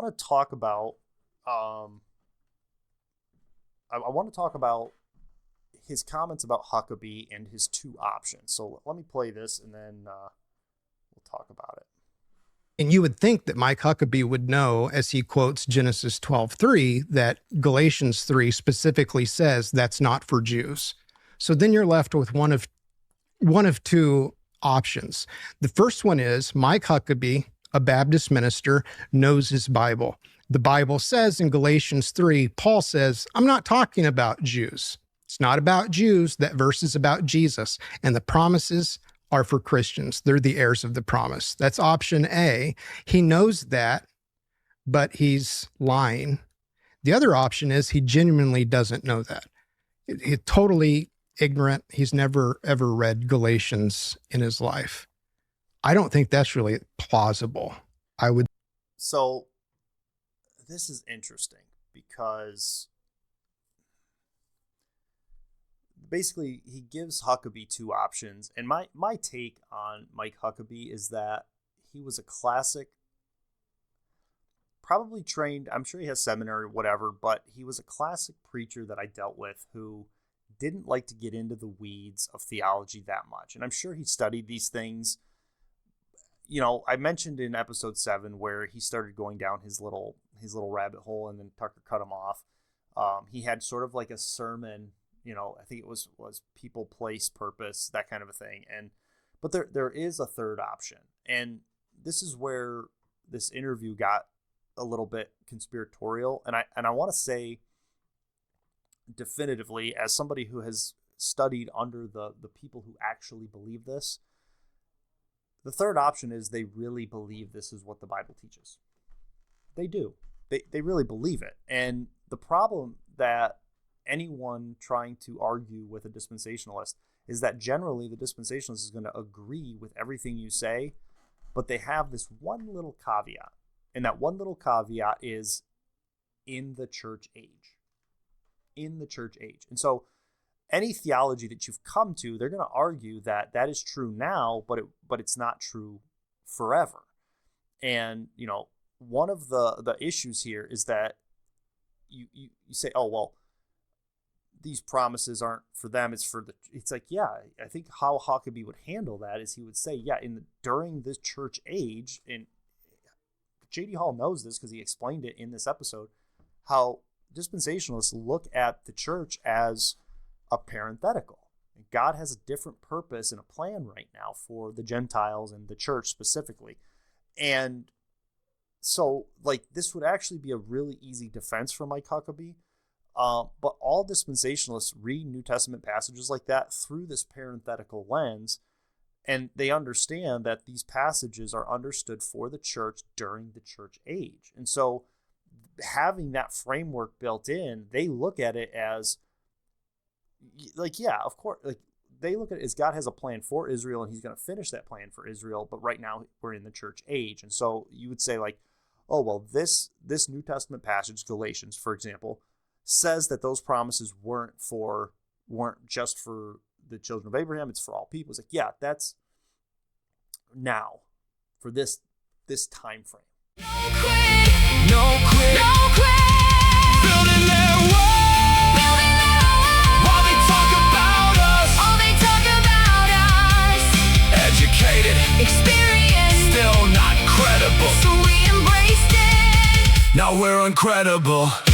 want to talk about I want to talk about his comments about Huckabee and his two options. So let me play this, and then we'll talk about it. And you would think that Mike Huckabee would know, as he quotes Genesis 12:3, that Galatians 3 specifically says that's not for Jews. So then you're left with one of two options. The first one is Mike Huckabee, a Baptist minister, knows his Bible. The Bible says in Galatians 3, Paul says, I'm not talking about Jews. It's not about Jews. That verse is about Jesus. And the promises are for Christians. They're the heirs of the promise. That's option A. He knows that, but he's lying. The other option is he genuinely doesn't know that. He's totally ignorant. He's never, ever read Galatians in his life. I don't think that's really plausible. So this is interesting because basically he gives Huckabee two options. And my take on Mike Huckabee is that he was a classic, probably trained, I'm sure he has seminary or whatever, but he was a classic preacher that I dealt with who didn't like to get into the weeds of theology that much. And I'm sure he studied these things. You know, I mentioned in episode 7 where he started going down his little rabbit hole, and then Tucker cut him off. He had sort of like a sermon, you know, I think it was people, place, purpose, that kind of a thing. But there is a third option. And this is where this interview got a little bit conspiratorial. And I want to say definitively, as somebody who has studied under the people who actually believe this, the third option is they really believe this is what the Bible teaches. They do. They really believe it. And the problem that anyone trying to argue with a dispensationalist is that generally the dispensationalist is going to agree with everything you say, but they have this one little caveat. And that one little caveat is in the church age. In the church age. And so any theology that you've come to, they're going to argue that that is true now, but it's not true forever. And, you know, one of the issues here is that you say, oh, well, these promises aren't for them. It's like, yeah, I think how Huckabee would handle that is he would say, yeah, during this church age, and J.D. Hall knows this because he explained it in this episode, how dispensationalists look at the church as a parenthetical. God has a different purpose and a plan right now for the Gentiles and the church specifically. And so, like, this would actually be a really easy defense for Mike Huckabee. But all dispensationalists read New Testament passages like that through this parenthetical lens, and they understand that these passages are understood for the church during the church age. And so having that framework built in, they look at it as, like, yeah, of course, like, they look at it as God has a plan for Israel and he's going to finish that plan for Israel. But right now we're in the church age. And so you would say, like, oh, well, this New Testament passage, Galatians, for example, says that those promises weren't just for the children of Abraham. It's for all people. It's like, yeah, that's now for this time frame. No quit. Building their wall. While they talk about us. All they talk about us. Educated. Experienced. Still not credible. So we embraced it. Now we're uncredible.